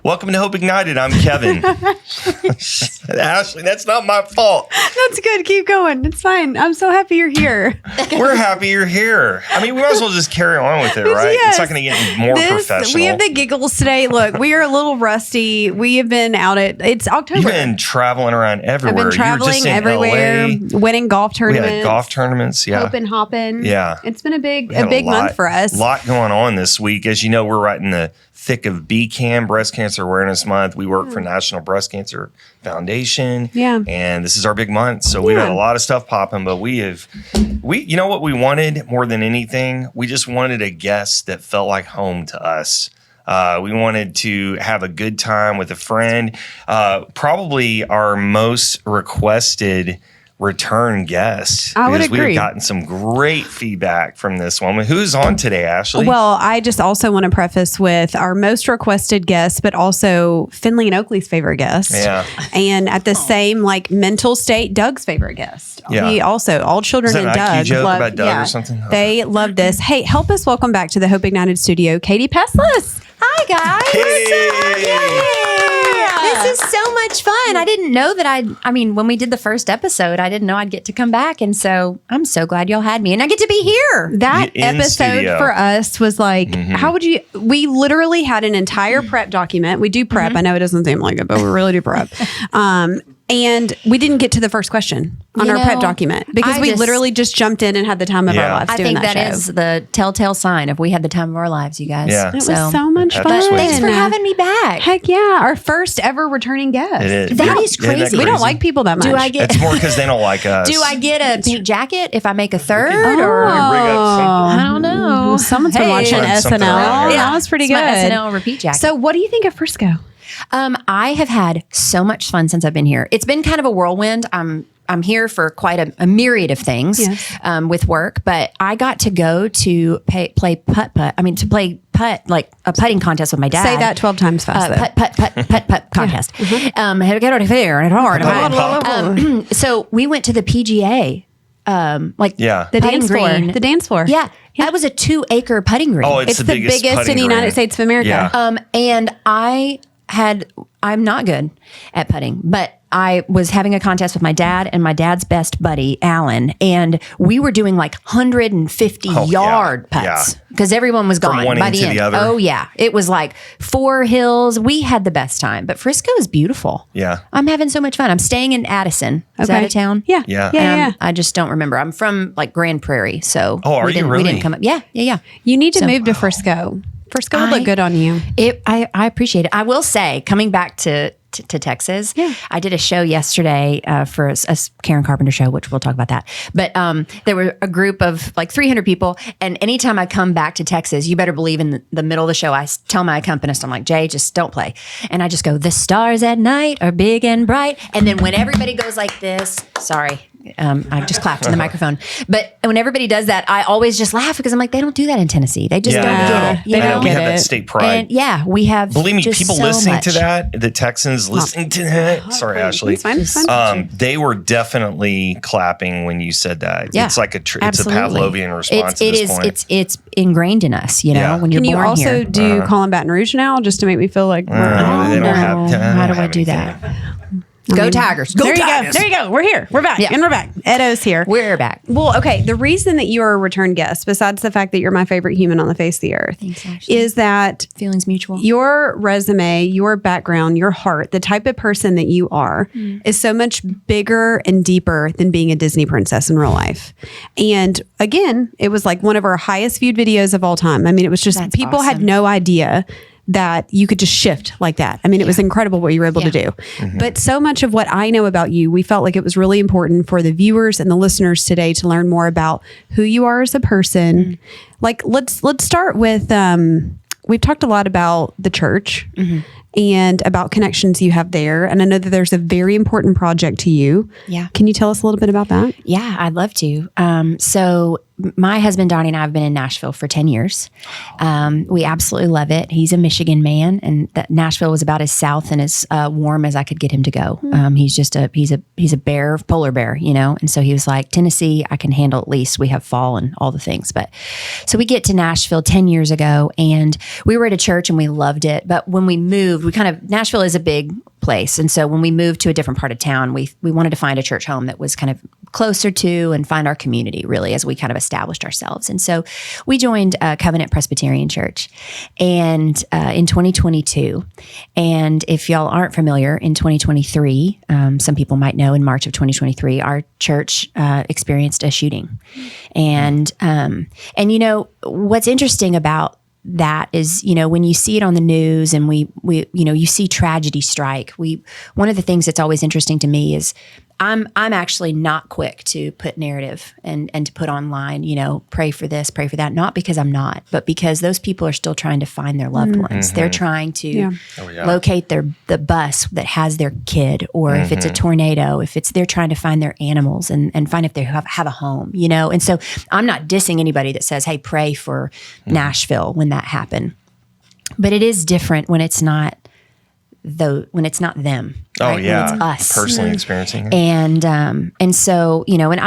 Welcome to Hope Ignited. I'm Kevin. Ashley, that's not my fault. That's good. Keep going. It's fine. I'm so happy you're here. We're happy you're here. I mean, we might as well just carry on with it, right? Yes. It's not going to get any more professional. We have the giggles today. Look, we are a little rusty. We have been it's October. You've been traveling around everywhere. I've been traveling everywhere, winning golf tournaments. We had golf tournaments, yeah. Open hopping. Yeah. It's been a big month for us. A lot going on this week. As you know, we're right in the thick of BCAN, Breast Cancer Awareness Month. We work for National Breast Cancer Foundation. Yeah. And this is our big month. So we've had a lot of stuff popping, but you know what we wanted more than anything? We just wanted a guest that felt like home to us. We wanted to have a good time with a friend. Probably our most requested return guest. I would agree. We've gotten some great feedback from this woman. Who's on today, Ashley? Well, I just also want to preface with our most requested guest, but also Finley and Oakley's favorite guest. Yeah. And at the same mental state, Doug's favorite guest. Yeah. He also, all children Is that and an IQ Doug joke love about Doug or something? They love this. Hey, help us welcome back to the Hope Ignited studio, Katie Peslis. Hi, guys. Hey. This is so much fun. I didn't know that when we did the first episode, I didn't know I'd get to come back. And so I'm so glad y'all had me and I get to be here. That In episode studio. for us was like, how would you, we literally had an entire prep document. We do prep. I know it doesn't seem like it, but we really do prep. And we didn't get to the first question on our prep document because we literally just jumped in and had the time of our lives doing that show. I think that is the telltale sign of we had the time of our lives, you guys. Yeah. It was so much fun. But Thanks for having me back. Heck yeah. Our first ever returning guest. It is. That is crazy. We don't like people that much. Do I get? It's more because they don't like us. Do I get a pink jacket if I make a third? or I don't know. Someone's been watching Learned something SNL. around here. That was pretty It's good. my SNL repeat jacket. So what do you think of Frisco? I have had so much fun since I've been here. It's been kind of a whirlwind. I'm here for quite a myriad of things with work, but I got to go to play putt. I mean, to play putt, like a putting contest with my dad. Say that 12 times fast. Putt contest. Had to get out of there and hard. So we went to the PGA. The dance floor. The dance floor. Yeah. That was a 2-acre putting green. Oh, it's the biggest in the United States of America. Yeah. And I'm not good at putting, but I was having a contest with my dad and my dad's best buddy, Alan, and we were doing like 150-yard putts because everyone was gone one by end the to end. the other. Oh, yeah. It was like 4 hills. We had the best time, but Frisco is beautiful. Yeah. I'm having so much fun. I'm staying in Addison. Is that a town? Yeah. Yeah. I just don't remember. I'm from like Grand Prairie, so are we you really? didn't come up. Yeah. You need to move to Frisco. Frisco would look good on you. I appreciate it. I will say, coming back to Texas, I did a show yesterday for a Karen Carpenter show, which we'll talk about that. But there were a group of like 300 people. And anytime I come back to Texas, you better believe in the middle of the show, I tell my accompanist, I'm like, Jay, just don't play. And I just go, the stars at night are big and bright. And then when everybody goes like this, sorry. I just clapped in the microphone. But when everybody does that, I always just laugh because I'm like, they don't do that in Tennessee. They just don't get it. They don't we get have it. that state pride. And we have. Believe me, just people so listening much. to that, the Texans listening to that. Sorry, Ashley. It's fine. They were definitely clapping when you said that. Yeah, it's like it's a absolutely. Pavlovian response at this point. It's ingrained in us, when you're Can you born also here. do Call 'em Baton Rouge now, just to make me feel like they don't have. How do I do that? Go Tigers. Go there Tigers. There you go. We're here. We're back. Yeah. And we're back. Edo's here. We're back. Well, okay. The reason that you are a return guest, besides the fact that you're my favorite human on the face of the earth, Thanks, Ashley. is that Feelings mutual. your resume, your background, your heart, the type of person that you are is so much bigger and deeper than being a Disney princess in real life. And again, it was like one of our highest viewed videos of all time. I mean, it was just That's people had awesome. no idea that you could just shift like that. I mean, it was incredible what you were able to do. But so much of what I know about you, we felt like it was really important for the viewers and the listeners today to learn more about who you are as a person. Like, let's start with, we've talked a lot about the church and about connections you have there. And I know that there's a very important project to you. Yeah. Can you tell us a little bit about that? Yeah, I'd love to. So my husband, Donnie, and I have been in Nashville for 10 years. We absolutely love it. He's a Michigan man, and Nashville was about as south and as warm as I could get him to go. He's just he's a bear, polar bear, And so he was like, Tennessee, I can handle at least. We have fall and all the things. But so we get to Nashville 10 years ago, and we were at a church and we loved it. But when we moved, moved, Nashville is a big place. And so when we moved to a different part of town, we wanted to find a church home that was kind of closer to and find our community really as we kind of established ourselves. And so we joined Covenant Presbyterian Church and in 2022. And if y'all aren't familiar, in 2023, some people might know in March of 2023, our church experienced a shooting. And you know, what's interesting about that is, you know, when you see it on the news and we you know, you see tragedy strike, one of the things that's always interesting to me is I'm actually not quick to put narrative and to put online, you know, pray for this, pray for that, not because I'm not, but because those people are still trying to find their loved ones. They're trying to locate the bus that has their kid, or if it's a tornado, they're trying to find their animals and find if they have a home, you know? And so I'm not dissing anybody that says, hey, pray for Nashville when that happened. But it is different when it's not them. Oh right? yeah, when it's us personally experiencing it. And so, you know, and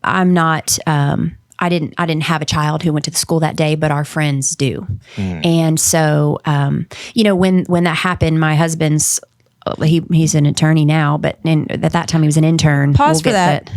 I'm not. I didn't have a child who went to the school that day, but our friends do. And so, you know, when that happened, my husband's he's an attorney now, but at that time he was an intern. Pause for that.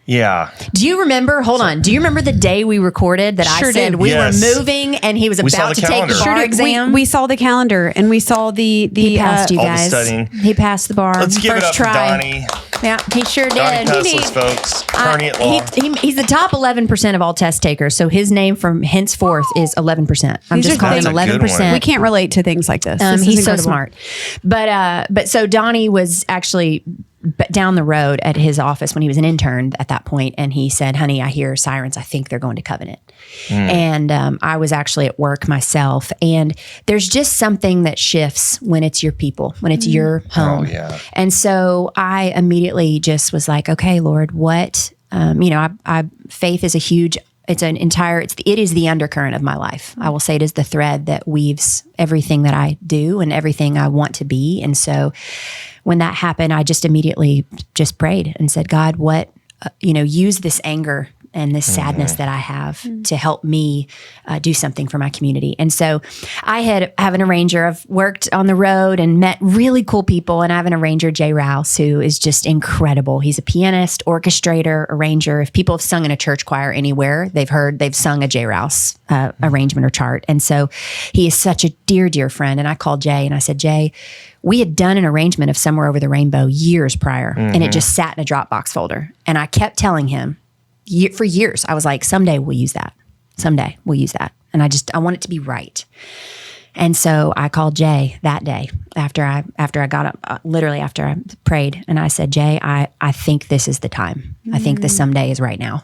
Yeah. Do you remember? Hold on. Do you remember the day we recorded that I said we were moving and he was about to take the bar exam? We saw the calendar and we saw the he passed you all guys. the studying. He passed the bar. Let's give first it up try. for Donnie. Yeah, he sure Donnie did. Peslis, folks. Attorney at law. He's the top 11% of all test takers. So his name from henceforth is 11%. I'm just calling him 11%. We can't relate to things like this. He's so smart. But so Donnie was actually down the road at his office when he was an intern at that point, and he said, honey, I hear sirens. I think they're going to Covenant. And I was actually at work myself, and there's just something that shifts when it's your people, when it's your home. Oh, yeah. And so I immediately just was like, okay, Lord, what, you know, faith is it is the undercurrent of my life. I will say it is the thread that weaves everything that I do and everything I want to be. And so when that happened, I just immediately just prayed and said, God, what, you know, use this anger and this sadness that I have to help me do something for my community. And so I have an arranger. I've worked on the road and met really cool people. And I have an arranger, Jay Rouse, who is just incredible. He's a pianist, orchestrator, arranger. If people have sung in a church choir anywhere, they've sung a Jay Rouse arrangement or chart. And so he is such a dear, dear friend. And I called Jay and I said, Jay, we had done an arrangement of Somewhere Over the Rainbow years prior, and it just sat in a Dropbox folder. And I kept telling him, for years, I was like, someday we'll use that. Someday we'll use that. And I want it to be right. And so I called Jay that day after I got up, literally after I prayed. And I said, Jay, I think this is the time. I think the someday is right now.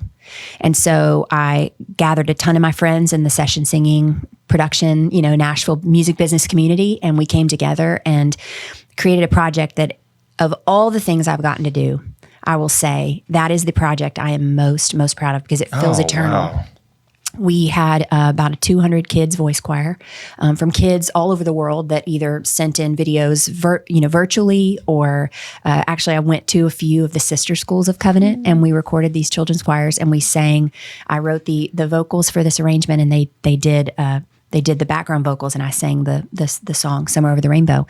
And so I gathered a ton of my friends in the session singing production, you know, Nashville music business community. And we came together and created a project that, of all the things I've gotten to do, I will say that is the project I am most proud of because it feels eternal. Wow. We had about a 200 kids voice choir from kids all over the world that either sent in videos, virtually, or actually I went to a few of the sister schools of Covenant and we recorded these children's choirs and we sang. I wrote the vocals for this arrangement and they did the background vocals and I sang the song Somewhere Over the Rainbow.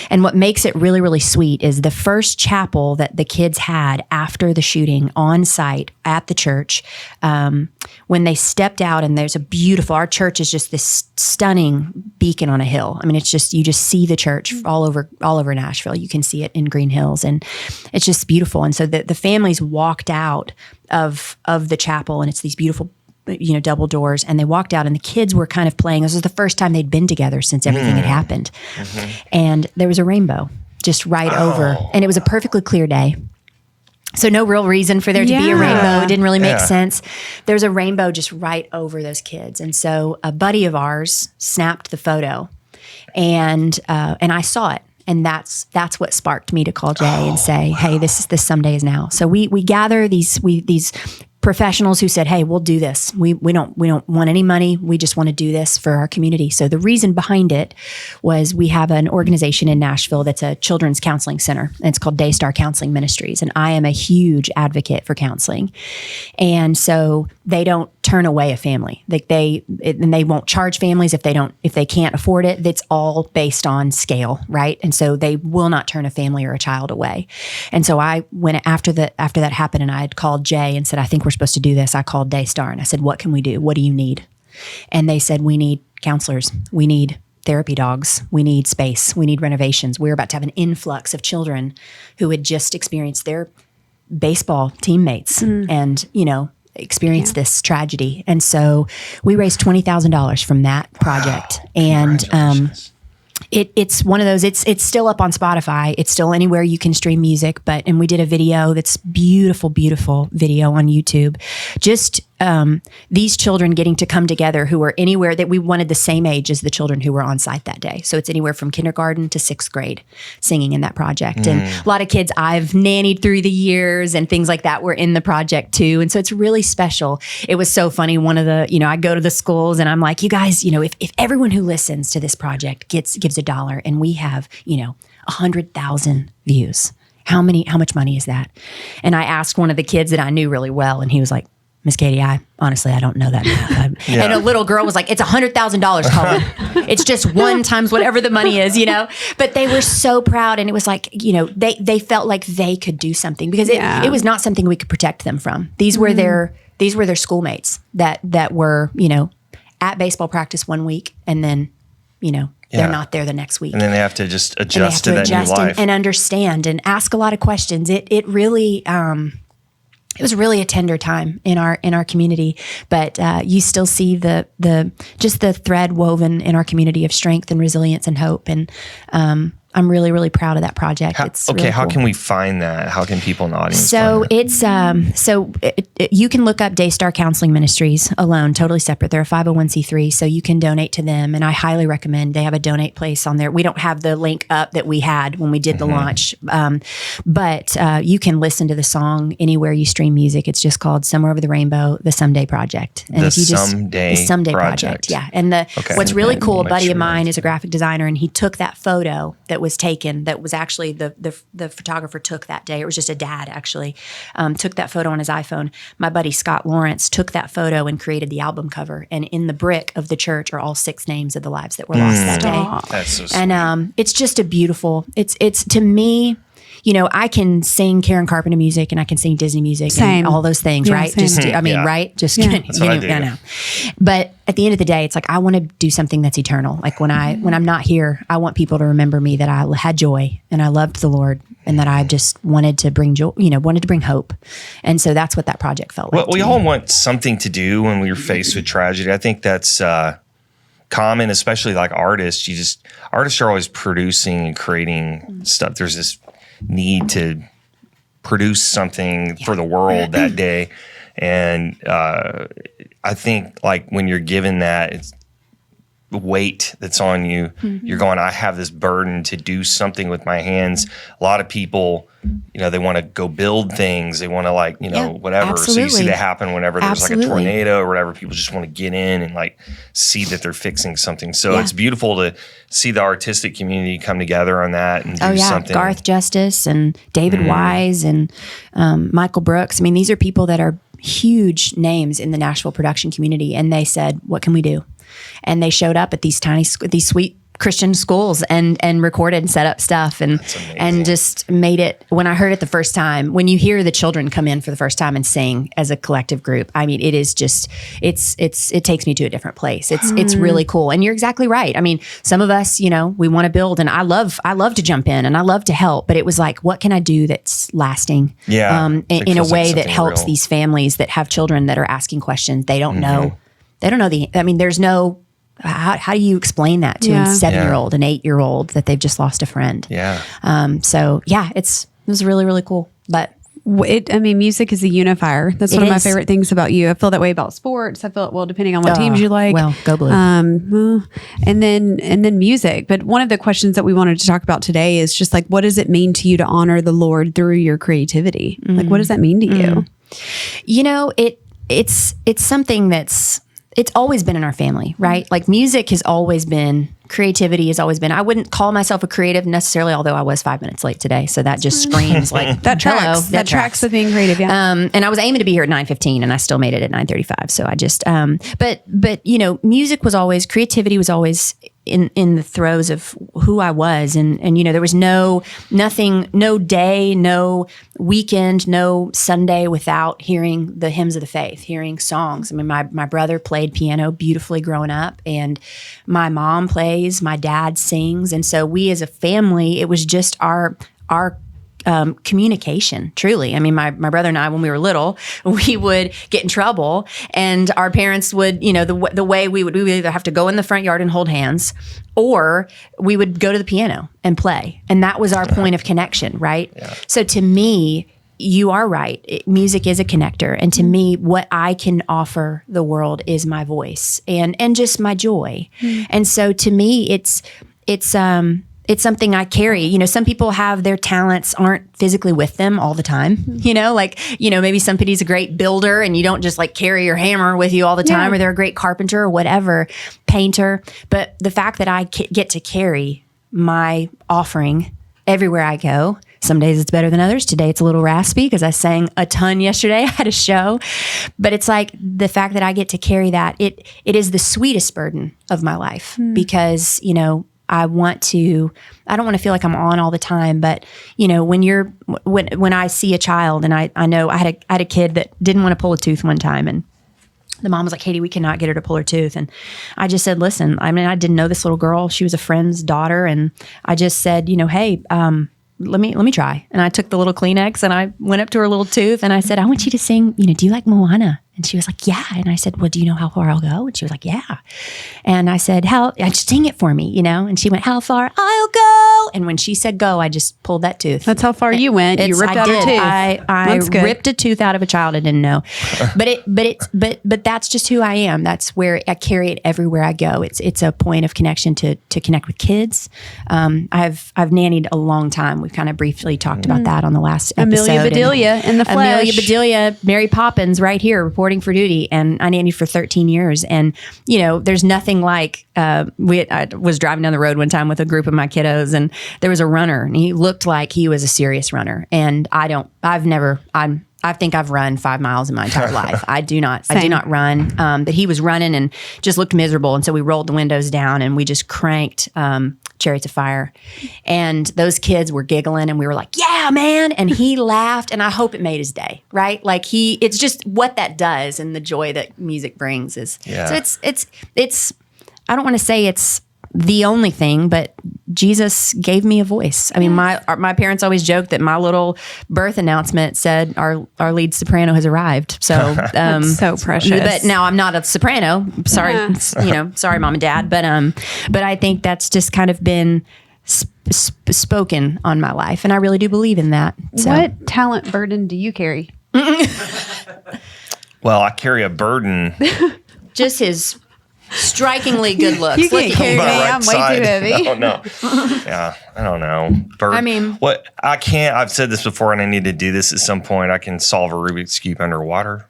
And what makes it really, really sweet is the first chapel that the kids had after the shooting on site at the church, when they stepped out and there's our church is just this stunning beacon on a hill. I mean, it's just, you just see the church all over Nashville. You can see it in Green Hills and it's just beautiful. And so the families walked out of the chapel and it's these beautiful, you know, double doors, and they walked out and the kids were kind of playing. This was the first time they'd been together since everything had happened. And there was a rainbow just right over, and it was a perfectly clear day. So no real reason for there to be a rainbow. It didn't really make sense. There's a rainbow just right over those kids. And so a buddy of ours snapped the photo and I saw it. And that's what sparked me to call Jay and say, hey, this someday is now. So we gather these professionals who said, "Hey, we'll do this. We don't want any money. We just want to do this for our community." So the reason behind it was we have an organization in Nashville that's a children's counseling center. And it's called Daystar Counseling Ministries, and I am a huge advocate for counseling. And so they don't turn away a family. And they won't charge families if they can't afford it. It's all based on scale, right? And so they will not turn a family or a child away. And so I went after that happened, and I had called Jay and said, "I think we're supposed to do this." I called Daystar and I said, "What can we do? What do you need?" And they said, "We need counselors. We need therapy dogs. We need space. We need renovations." We were about to have an influx of children who had just experienced their baseball teammates and, experienced this tragedy. And so we raised $20,000 from that project. And it's one of those, it's still up on Spotify. It's still anywhere you can stream music, and we did a video that's beautiful, beautiful video on YouTube. Just these children getting to come together who were anywhere that we wanted the same age as the children who were on site that day. So it's anywhere from kindergarten to 6th grade singing in that project. And a lot of kids I've nannied through the years and things like that were in the project too. And so it's really special. It was so funny. One of the, I go to the schools and I'm like, "You guys, if everyone who listens to this project gives $1 and we have, 100,000 views, how much money is that?" And I asked one of the kids that I knew really well, and he was like, "Miss Katie, I don't know that math." And a little girl was like, "It's $100,000, Colin. It's just 1 times whatever the money is, But they were so proud, and it was like, they felt like they could do something because it was not something we could protect them from. These were their schoolmates that were, at baseball practice one week, and then, they're not there the next week. And then they have to just adjust to that new life. And understand and ask a lot of questions. It really, it was really a tender time in our community, but you still see the thread woven in our community of strength and resilience and hope. And I'm really, really proud of that project. It's really how cool. can we find that? How can people in the audience So find that? you can look up Daystar Counseling Ministries alone, totally separate. They're a 501c3, so you can donate to them. And I highly recommend, they have a donate place on there. We don't have the link up that we had when we did the launch, but you can listen to the song anywhere you stream music. It's just called Somewhere Over the Rainbow, the Someday Project. And the Someday Project. Yeah. And what's really cool, a buddy of mine is a graphic designer, and he took that photo that was taken, that was actually the photographer took that day. It was just a dad actually, took that photo on his iPhone. My buddy Scott Lawrence took that photo and created the album cover. And in the brick of the church are all 6 names of the lives that were lost that day. That's so sweet. And it's just a beautiful, it's to me, I can sing Karen Carpenter music and I can sing Disney music and all those things, right? Same. Just, right? Just, That's what I do. I know. But at the end of the day, it's like, I want to do something that's eternal. Like when I'm not here, I want people to remember me, that I had joy and I loved the Lord, and that I just wanted to bring joy, wanted to bring hope. And so that's what that project felt like. Well, we all want something to do when we're faced with tragedy. I think that's common, especially like artists. Artists are always producing and creating stuff. There's this need to produce something for the world that day. And I think like when you're given that weight that's on you, you're going, I have this burden to do something with my hands. A lot of people, they want to go build things. They want to whatever. Absolutely. So you see that happen whenever there's Absolutely. like a tornado or whatever. People just want to get in and like see that they're fixing something. So it's beautiful to see the artistic community come together on that and do something. Garth Justice and David Wise and Michael Brooks. I mean, these are people that are huge names in the Nashville production community. And they said, what can we do? And they showed up at these sweet Christian schools and recorded and set up stuff and just made it. When I heard it the first time, when you hear the children come in for the first time and sing as a collective group, I mean, it is just, it takes me to a different place. It's really cool. And you're exactly right. I mean, some of us, we want to build, and I love to jump in and I love to help, but it was like, what can I do that's lasting? Yeah. In a way that helps real. these families that have children that are asking questions. They don't know. They don't know there's no, how do you explain that to a 7-year-old, an 8-year-old that they've just lost a friend? Yeah. It was really, really cool. But music is a unifier. That's one of my favorite things about you. I feel that way about sports. I feel depending on what teams you like. Well, go Blue. And then music. But one of the questions that we wanted to talk about today is just like, what does it mean to you to honor the Lord through your creativity? Like, what does that mean to you? It's something it's always been in our family, right? Like music has always been, creativity has always been. I wouldn't call myself a creative necessarily, although I was 5 minutes late today. So that just screams like that tracks. That tracks with being creative. Yeah. And I was aiming to be here at 9:15 and I still made it at 9:35. So I just, but music was always, creativity was always in the throes of who I was. And there was no day, no weekend, no Sunday without hearing the hymns of the faith, hearing songs. I mean, my brother played piano beautifully growing up, and my mom plays, my dad sings. And so we as a family, it was just our communication, truly. I mean, my brother and I, when we were little, we would get in trouble, and our parents would, the way we would either have to go in the front yard and hold hands, or we would go to the piano and play. And that was our point of connection, right? Yeah. So to me, you are right. Music is a connector. And to me, what I can offer the world is my voice and just my joy. And so to me, it's something I carry. Some people have their talents aren't physically with them all the time. Maybe somebody's a great builder and you don't just like carry your hammer with you all the time, or they're a great carpenter or whatever, painter. But the fact that I get to carry my offering everywhere I go. Some days it's better than others. Today it's a little raspy because I sang a ton yesterday. I had a show. But it's like the fact that I get to carry that, it is the sweetest burden of my life because, I don't want to feel like I'm on all the time, but when I see a child, and I know I had a kid that didn't want to pull a tooth one time, and the mom was like, Katie, we cannot get her to pull her tooth. And I just said, listen, I mean, I didn't know this little girl. She was a friend's daughter. And I just said, hey, let me try. And I took the little Kleenex and I went up to her little tooth and I said, I want you to sing, do you like Moana? And she was like, yeah. And I said, well, do you know how far I'll go? And she was like, yeah. And I said, just sing it for me, And she went, how far I'll go. And when she said go, I just pulled that tooth. That's how far you went. You ripped out a tooth. I ripped a tooth out of a child I didn't know. But that's just who I am. That's where I carry it everywhere I go. It's a point of connection to connect with kids. I've nannied a long time. We've kind of briefly talked about that on the last episode. Amelia Bedelia in the flesh. Amelia Bedelia, Mary Poppins right here reporting for duty, and I nannied for 13 years. And, there's nothing like, I was driving down the road one time with a group of my kiddos, and there was a runner, and he looked like he was a serious runner. And I think I've run 5 miles in my entire life. I do not run. But he was running and just looked miserable. And so we rolled the windows down and we just cranked Chariots of Fire. And those kids were giggling and we were like, yeah, man. And he laughed, and I hope it made his day, right? Like it's just what that does, and the joy that music brings is. Yeah. So it's I don't want to say it's the only thing, but Jesus gave me a voice. I mean, my parents always joked that my little birth announcement said our lead soprano has arrived. So so precious. But now I'm not a soprano. Sorry, sorry, mom and dad. But I think that's just kind of been spoken on my life, and I really do believe in that. So. What talent burden do you carry? Well, I carry a burden. Just his strikingly good looks. You can't carry me. I'm way too heavy. Oh, no. Yeah, I don't know. I mean, what I can't. I've said this before, and I need to do this at some point. I can solve a Rubik's cube underwater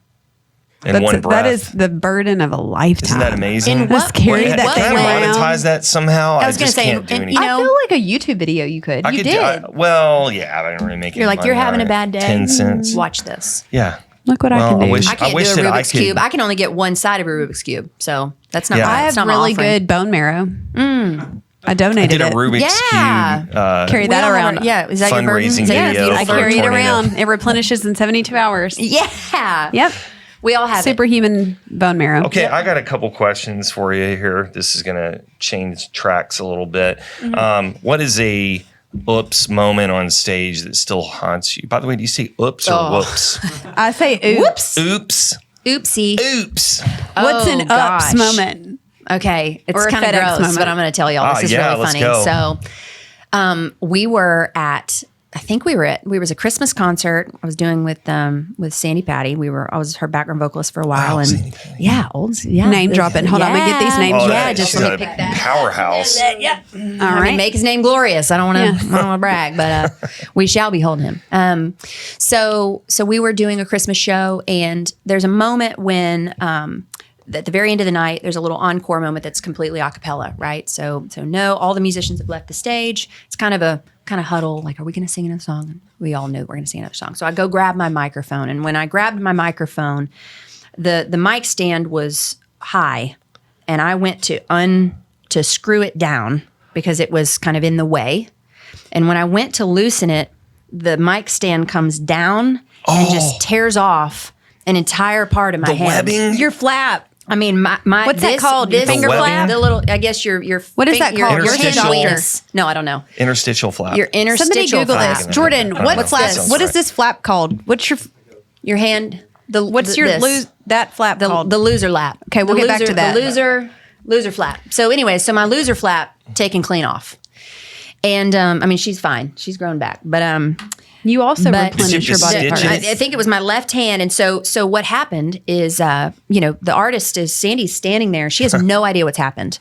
in one breath. That is the burden of a lifetime. Isn't that amazing? Just carry that thing around. Monetize that somehow. I just can't do anything. I feel like a YouTube video you could. You did. I didn't really make it. You're like, you're having a bad day. 10 cents. Watch this. Yeah. Look what I can do. I can't do a Rubik's Cube. I can only get one side of a Rubik's Cube. So that's not I have really good bone marrow. I donated it. I did a Rubik's Cube. Carry that around. Is that your burden? Video I carry it around. It replenishes in 72 hours. Yeah. Yep. We all have superhuman bone marrow. Okay, I got a couple questions for you here. This is going to change tracks a little bit. What is a oops moment on stage that still haunts you? By the way, do you say oops or whoops? I say oops. Oops. Oopsie. Oops. What's an oops moment? Okay, it's or kind of gross, but I'm going to tell y'all. This is really funny. Go. So we were at I think we was a Christmas concert I was doing with Sandy Patty. I was her background vocalist for a while, and name dropping. Hold on, I'm gonna get these names. Just let me pick that powerhouse. All right, make his name glorious. I don't want to brag, but we shall behold him. So we were doing a Christmas show, and there's a moment when at the very end of the night, there's a little encore moment that's completely a cappella, right? So no, all the musicians have left the stage. It's kind of huddle, like, are we going to sing another song? And we all knew we're going to sing another song. So I go grab my microphone, and when I grabbed my microphone, the mic stand was high, and I went to screw it down because it was kind of in the way. And when I went to loosen it, the mic stand comes down and just tears off an entire part of my hand. Webbing? Your flap. I mean, my what's that called? This Finger flap? The little, I guess your what is that called? Your hand Interstitial. weakness. No, I don't know. Interstitial flap. Your Somebody interstitial Google flap. this. Jordan, what's this? this? What is this flap called? What's your hand? What's your that flap called? The loser lap. Okay, we'll get back to that. The loser flap. So anyway, my loser flap taken clean off, and I mean, she's fine. She's grown back, but you also replenish your body parts. I think it was my left hand, and so what happened is, the artist is Sandy's standing there. She has no idea what's happened.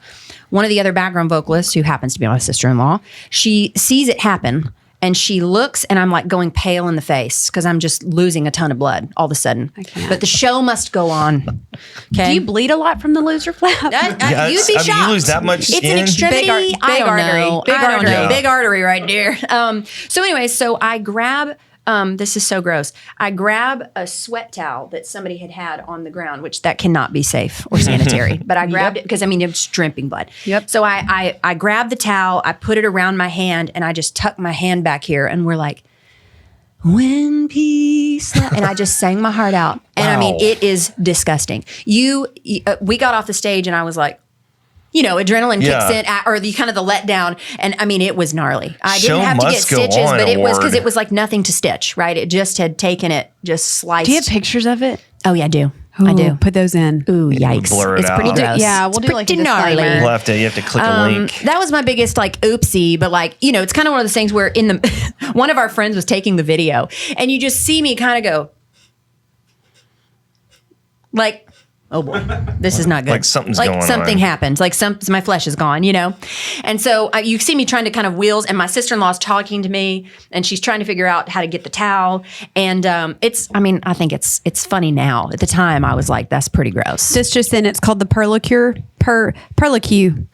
One of the other background vocalists, who happens to be my sister-in-law, she sees it happen, and she looks, and I'm like going pale in the face because I'm just losing a ton of blood all of a sudden. I can't. But the show must go on. Okay. Do you bleed a lot from the loser flap? You'd be shocked. You lose that much It's skin? an extremity. Big artery. Big artery right there. So anyway, I grab. This is so gross. I grab a sweat towel that somebody had on the ground, which that cannot be safe or sanitary. But I grabbed it because it was dripping blood. Yep. So I grabbed the towel, I put it around my hand, and I just tucked my hand back here, and we're like, when peace, and I just sang my heart out. And I mean, it is disgusting. We got off the stage, and I was like, adrenaline kicks in, or the kind of the letdown, and I mean, it was gnarly. I didn't have to get stitches, but it was because it was like nothing to stitch, right? It just had taken it, just sliced. Do you have pictures of it? Oh yeah, I do. I do. Put those in. Ooh, yikes! Blur it It's out. pretty gross. Yeah, we'll do like a gnarly. disclaimer. You have to click a link. That was my biggest oopsie, but it's kind of one of those things where one of our friends was taking the video, and you just see me kind of go, like, oh boy, this is not good. Like something's going on. Something happened. Like my flesh is gone, And so you see me trying to kind of wheels, and my sister-in-law's talking to me, and she's trying to figure out how to get the towel. And I think it's funny now. At the time, I was like, that's pretty gross. This just in, it's called the Perlicure. Perlicue.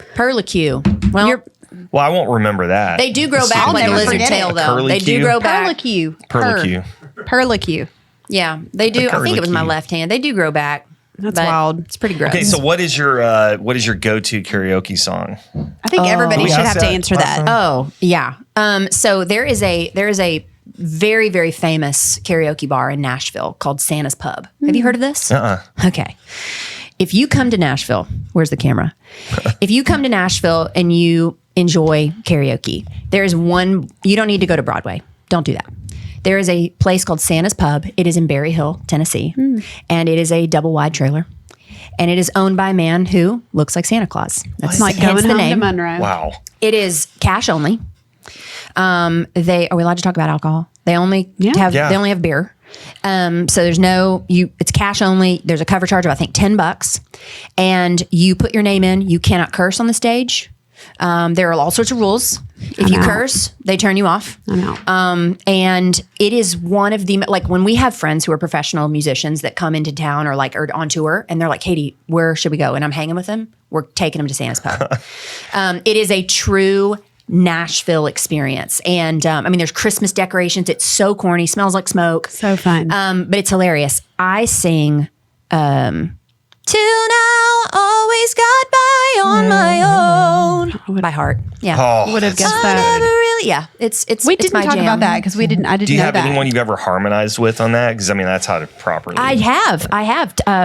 Well, Well, I won't remember that. they do grow back I'll like a never lizard forget tail, it. though. They do Curlicue? grow back. Perlicue. Perlicue. Yeah, they do. I think it was my curlicue. left hand. They do grow back. That's but wild. It's pretty gross. Okay, so what is your go-to karaoke song? I think everybody We should asked have to that answer last that. time? Oh, yeah. So there is a very, very famous karaoke bar in Nashville called Santa's Pub. Have you heard of this? Okay. If you come to Nashville, where's the camera? If you come to Nashville and you enjoy karaoke, there is one, you don't need to go to Broadway. Don't do that. There is a place called Santa's Pub. It is in Berry Hill, Tennessee, and it is a double-wide trailer. And it is owned by a man who looks like Santa Claus. That's Like hence going the home name. to Monroe. Wow. It is cash only. Are we allowed to talk about alcohol? They only Yeah. they only have beer. So there's it's cash only. There's a cover charge of I think $10, and you put your name in. You cannot curse on the stage. There are all sorts of rules. If you curse, they turn you off. I'm out. And it is one of the, like when we have friends who are professional musicians that come into town or on tour, and they're like, Katie, where should we go? And I'm hanging with them. We're taking them to Santa's Pub. It is a true Nashville experience. And there's Christmas decorations. It's so corny, smells like smoke. So fun. But it's hilarious. I sing, till now, always got by on my own. By heart. Yeah. Oh, Would have that's guessed I that. never really, yeah. It's We it's didn't my talk jam. about that because I didn't Do you know have that. anyone you've ever harmonized with on that? Because that's how to properly. I have.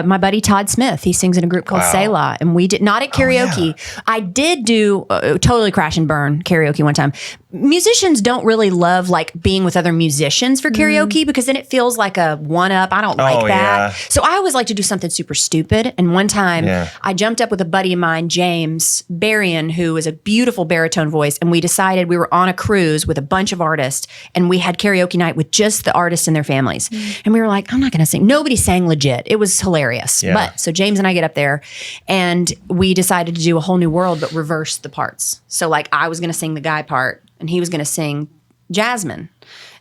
My buddy Todd Smith. He sings in a group called Wow. Selah, and we did not at karaoke. I did do totally crash and burn karaoke one time. musicians don't really love like being with other musicians for karaoke because then it feels like a one-up. I don't like that. Yeah. So I always like to do something super stupid. And one time I jumped up with a buddy of mine, James Berrien, who is a beautiful baritone voice. And we decided we were on a cruise with a bunch of artists and we had karaoke night with just the artists and their families. And we were like, I'm not going to sing. Nobody sang legit. It was hilarious. Yeah. But so James and I get up there and we decided to do A Whole New World, but reverse the parts. So like I was going to sing the guy part and he was going to sing Jasmine,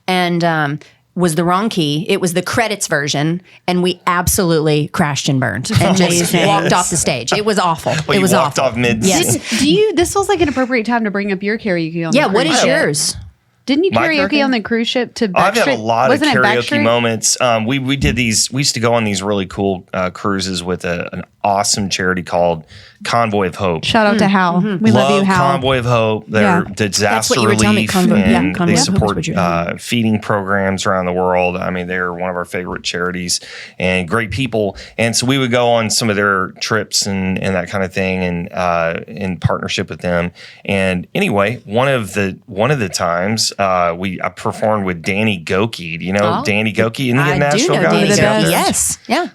and was the wrong key. It was the credits version, and we absolutely crashed and burned and just walked off the stage. It was awful. Well, it was walked awful. off mid. Yes. This feels like an appropriate time to bring up your karaoke on the What cruise is ship. yours? Didn't you My karaoke karaoke? on the cruise ship to Backstreet? I've had a lot Wasn't of it karaoke Backstreet? moments. We did these. We used to go on these really cool cruises with an awesome charity called Convoy of Hope. Shout out to Hal. We love you, Hal. Convoy of Hope. They're disaster what you were telling me, relief, Convoy and of they Hope support is what you're feeding programs around the world. I mean, they're one of our favorite charities and great people. And so we would go on some of their trips and that kind of thing, and in partnership with them. And anyway, one of the times I performed with Danny Goki. Do you know Danny Goki? In the Nashville do know guy? Danny He's out Goki. there. Yes. Yeah.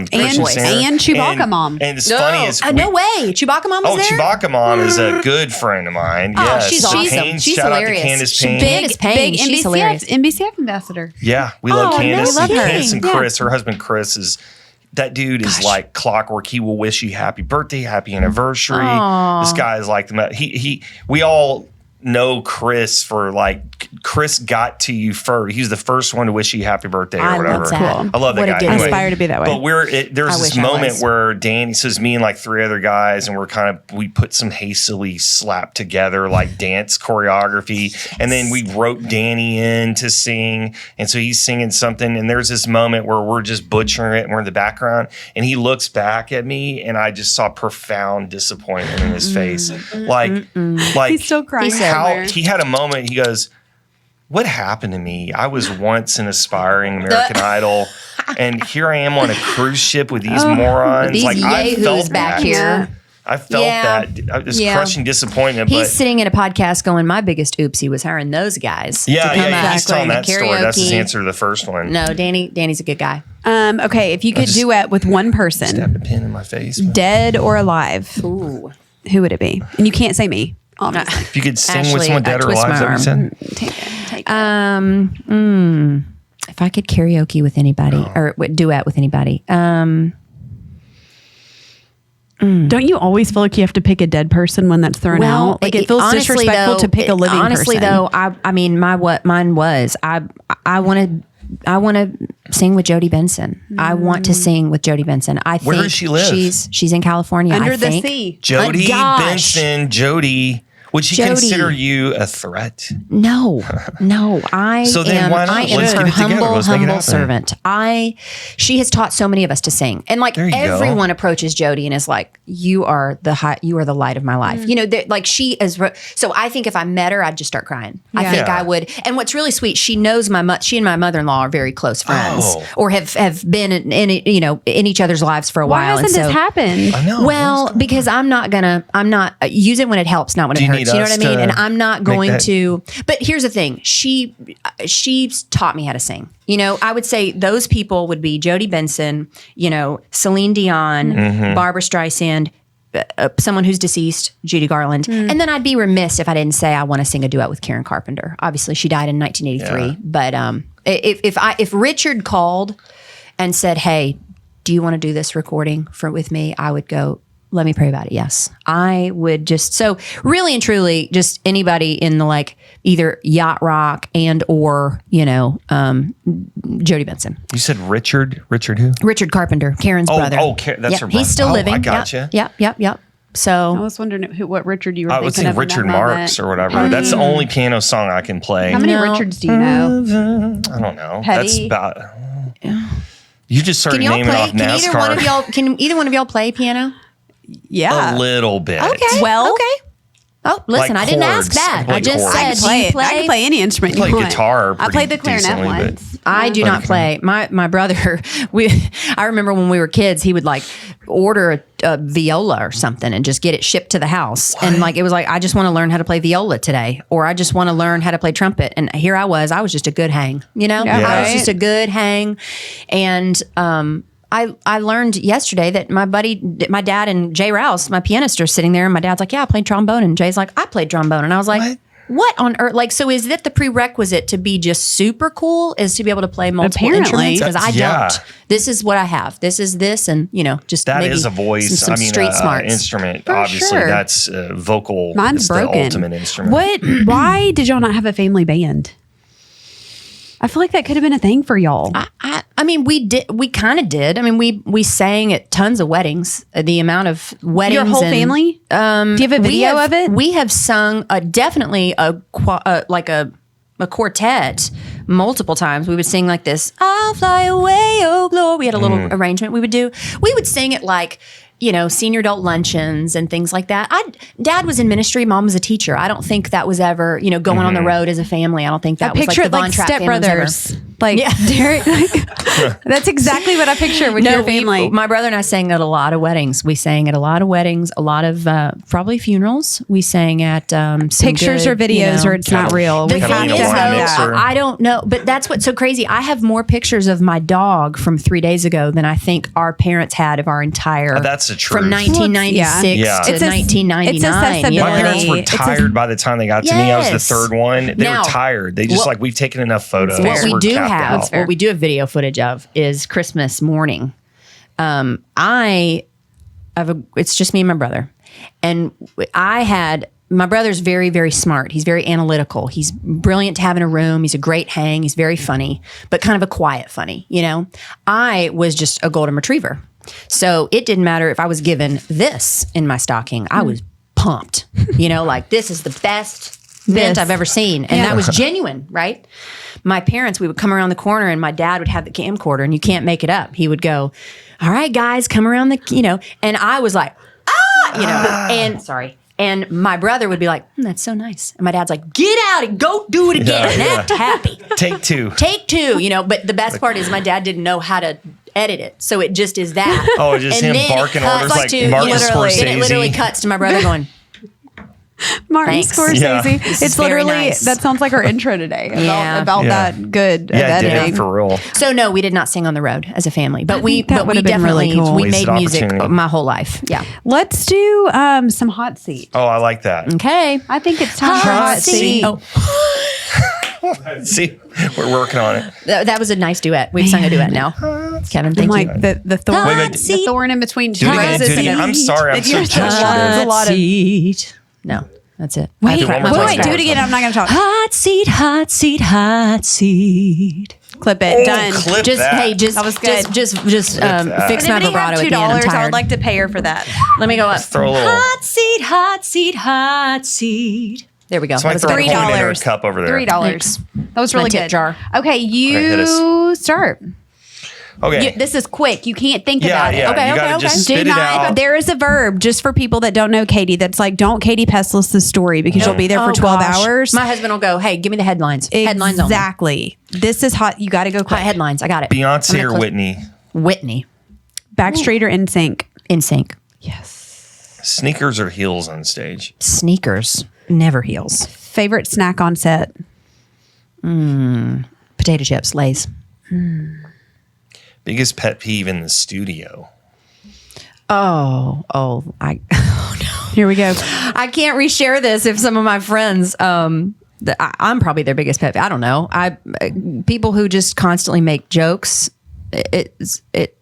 Christian singer. and Chewbacca Mom. And it's funny is no way. Chewbacca Mom was there? Chewbacca Mom is a good friend of mine. Yes. she's awesome. Haynes, She's shout hilarious. out to Candace She Payne. big Payne. She's hilarious. NBCF ambassador. Yeah, we love Candace. we love her. Candace and Yeah. Chris, her husband Chris that dude is like clockwork. He will wish you happy birthday, happy anniversary. This guy is like we all know Chris for like Chris got to you first. He was the first one to wish you happy birthday or I whatever. love that. Cool. I love that What a guy. dude. I Anyway, aspire to be that way. But there's I this wish I moment was. where Danny, so it's me and like three other guys, and we put some hastily slapped together like dance choreography, and then we wrote Danny in to sing, and so he's singing something, and there's this moment where we're just butchering it, and we're in the background, and he looks back at me, and I just saw profound disappointment in his face, like He's still crying. how he had a moment. He goes, "What happened to me? I was once an aspiring American Idol, and here I am on a cruise ship with these morons. These like I yahoos felt back that. here." I felt that. This crushing disappointment. He's but sitting in a podcast going, my biggest oopsie was hiring those guys. to come out he's telling and that story. That's his karaoke. answer to the first one. No, Danny's a good guy. Okay, if you could duet with one person, Stabbed a pin in my face. dead or alive, Ooh. who would it be? And you can't say me, obviously. If you could sing Ashley, with someone dead or twist alive, is my that what you said? Take it. If I could karaoke with anybody or duet with anybody, Don't you always feel like you have to pick a dead person when that's thrown out? Like it feels honestly, disrespectful though, to pick a living honestly, person. though, I mean, mine was I want to sing with Jody Benson. I want to sing with Jody Benson. I think Where does she live? She's in California. Under I the think. sea. Jody gosh. Benson, Jody. Would she Jody. consider you a threat? No. I So then am. why not? I am Let's her get it together. humble Let's make it servant. She has taught so many of us to sing, and like There you go. everyone approaches Jody and is like, "You are the light of my life." You know, like she is. So I think if I met her, I'd just start crying. I think Yeah. I would. And what's really sweet, she knows she and my mother-in-law are very close friends, or have been in each other's lives for a Why while. hasn't and so, this happened? I know. well, because I'm not use it when it helps, not when it you hurts. need You know what us I mean? to And I'm not make going that- to. But here's the thing: she's taught me how to sing. You know, I would say those people would be Jody Benson, Celine Dion, Mm-hmm. Barbara Streisand, someone who's deceased, Judy Garland, and then I'd be remiss if I didn't say I want to sing a duet with Karen Carpenter. Obviously, she died in 1983. Yeah. But if Richard called and said, "Hey, do you want to do this recording with me?" I would go, "Let me pray about it." Yes. I would so really and truly just anybody in the like either yacht rock and or, Jody Benson. You said Richard who? Richard Carpenter, Karen's brother. That's her brother. He's still living. I gotcha. Yep. I So was wondering what Richard you were I thinking would say of in Richard that moment. Marks or whatever. That's the only piano song I can play. How many Richards do you know? I don't know. Petty? That's about. You just started can y'all naming play? off Can either one of y'all play piano? Yeah. a little bit. Okay. Well- okay. Oh, listen, Like I didn't ask chords. that. Like I just chords. said, do you play? I can play any instrument I play you want. guitar I played the pretty clarinet decently, but- once. I do not play. My brother, I remember when we were kids, he would like order a viola or something and just get it shipped to the house. What? And like, it was like, I just want to learn how to play viola today, or I just want to learn how to play trumpet. And here I was just a good hang, I was just a good hang. And, I learned yesterday that my dad and Jay Rouse, my pianist, are sitting there, and my dad's like, yeah, I played trombone. And Jay's like, I played trombone. And I was like, what on earth? Like, so is that the prerequisite to be just super cool, is to be able to play multiple instruments? Because I don't. This is what I have. This is this, and just that maybe is a voice. Some street smarts. Instrument. For obviously, sure. that's vocal. Mine's broken. The ultimate instrument. Why did y'all not have a family band? I feel like that could have been a thing for y'all. I mean, we kind of did. I mean, we sang at tons of weddings. The amount of weddings. Your whole family? Do you have a video of it? We have sung definitely a quartet multiple times. We would sing like this, I'll fly away, oh glory. We had a little arrangement we would do. We would sing it like, senior adult luncheons and things like that. Dad was in ministry. Mom was a teacher. I don't think that was ever, going on the road as a family. I don't think that was like the Von Trapp Step Brothers. Like, Derek, that's exactly what I picture with your family. My brother and I sang at a lot of weddings. We sang at a lot of weddings, a lot of probably funerals. We sang at pictures or videos, or it's not real. The thing is, though, I don't know, but that's what's so crazy. I have more pictures of my dog from 3 days ago than I think our parents had of our entire. That's the truth. From 1996 to 1999. It's accessibility. My parents were tired by the time they got to me. I was the third one. They were tired. They just we've taken enough photos. What we do have video footage of is Christmas morning. It's just me and my brother. And my brother's very, very smart. He's very analytical. He's brilliant to have in a room. He's a great hang. He's very funny, but kind of a quiet funny, I was just a golden retriever. So it didn't matter if I was given this in my stocking. I was pumped, like this is the best mint I've ever seen. And that was genuine, right? My parents, we would come around the corner and my dad would have the camcorder, and you can't make it up. He would go, all right, guys, come around and I was like, and my brother would be like, that's so nice. And my dad's like, get out and go do it again and act happy. Take two, but the best part is my dad didn't know how to edit it. So it just is that. Oh, it's just him barking orders like Martin Scorsese. And it literally cuts to my brother going, Martin Scorsese. Yeah. It's literally, that sounds like our intro today about that good editing. For real. So no, we did not sing on the road as a family, but we definitely, really cool. we made music my whole life. Yeah. Let's do some hot seat. Oh, I like that. Okay. I think it's time for hot seat. Oh. See, we're working on it. That was a nice duet. We've sung a duet now. Kevin, thank you. The thorn, the thorn in between two roses. I'm sorry, I'm so a lot of. No, that's it. Wait, do it again. I'm not going to talk. Hot seat, hot seat, hot seat. Clip it. Done. Clip just that. Hey, just that was good. Just fix my vibrato at the end. I'm tired. I would like to pay her for that. Let me go up. Throw a little. Hot seat, hot seat, hot seat. There we go. So I throw a coin in her cup over there. $3. That was really good. Jar. Okay, you start. Okay. This is quick. You can't think about it. Okay, okay. Just spit it out. There is a verb, just for people that don't know Katie, that's like, don't Katie Peslis the story, because you'll be there for 12 hours. My husband will go, hey, give me the headlines. Headlines only. Exactly. This is hot. You got to go quick. Headlines. I got it. Beyonce or Whitney? Whitney. Backstreet or NSYNC? NSYNC. Yes. Sneakers or heels on stage? Sneakers. Never heels. Favorite snack on set? Potato chips. Lay's. Biggest pet peeve in the studio? Oh no. Here we go. I can't reshare this if some of my friends, I'm probably their biggest pet peeve. I don't know. People who just constantly make jokes.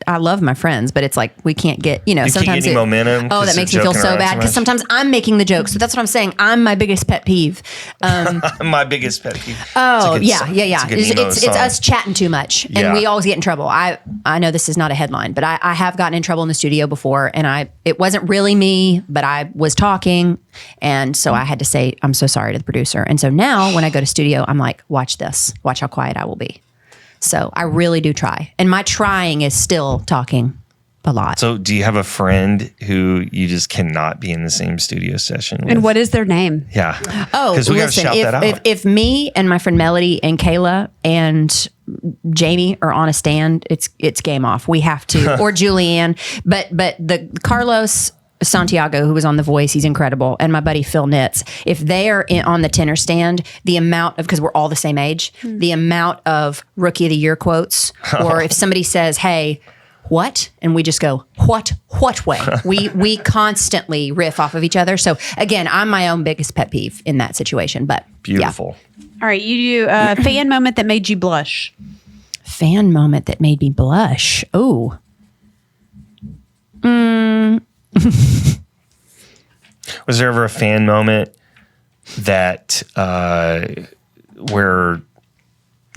I love my friends, but it's like we can't get, sometimes can't get any momentum. Oh, that makes me feel so bad because sometimes I'm making the jokes. So that's what I'm saying. I'm my biggest pet peeve. My biggest pet peeve. Oh, yeah. It's us chatting too much, and we always get in trouble. I know this is not a headline, but I have gotten in trouble in the studio before, and it wasn't really me, but I was talking, and so I had to say I'm so sorry to the producer. And so now when I go to studio, I'm like, watch this, watch how quiet I will be. So I really do try. And my trying is still talking a lot. So do you have a friend who you just cannot be in the same studio session with? And what is their name? Yeah. Oh, because we got to listen, shout that out. if me and my friend Melody and Kayla and Jamie are on a stand, it's game off. We have to, or Julianne, but the Carlos Santiago, who was on The Voice, he's incredible, and my buddy Phil Nitz, if they are on the tenor stand, the amount of, because we're all the same age, the amount of Rookie of the Year quotes, or if somebody says, hey, what? And we just go, what way? We constantly riff off of each other. So again, I'm my own biggest pet peeve in that situation, but Beautiful. Yeah. All right, you do a fan moment that made you blush. Fan moment that made me blush. Oh. Was there ever a fan moment that where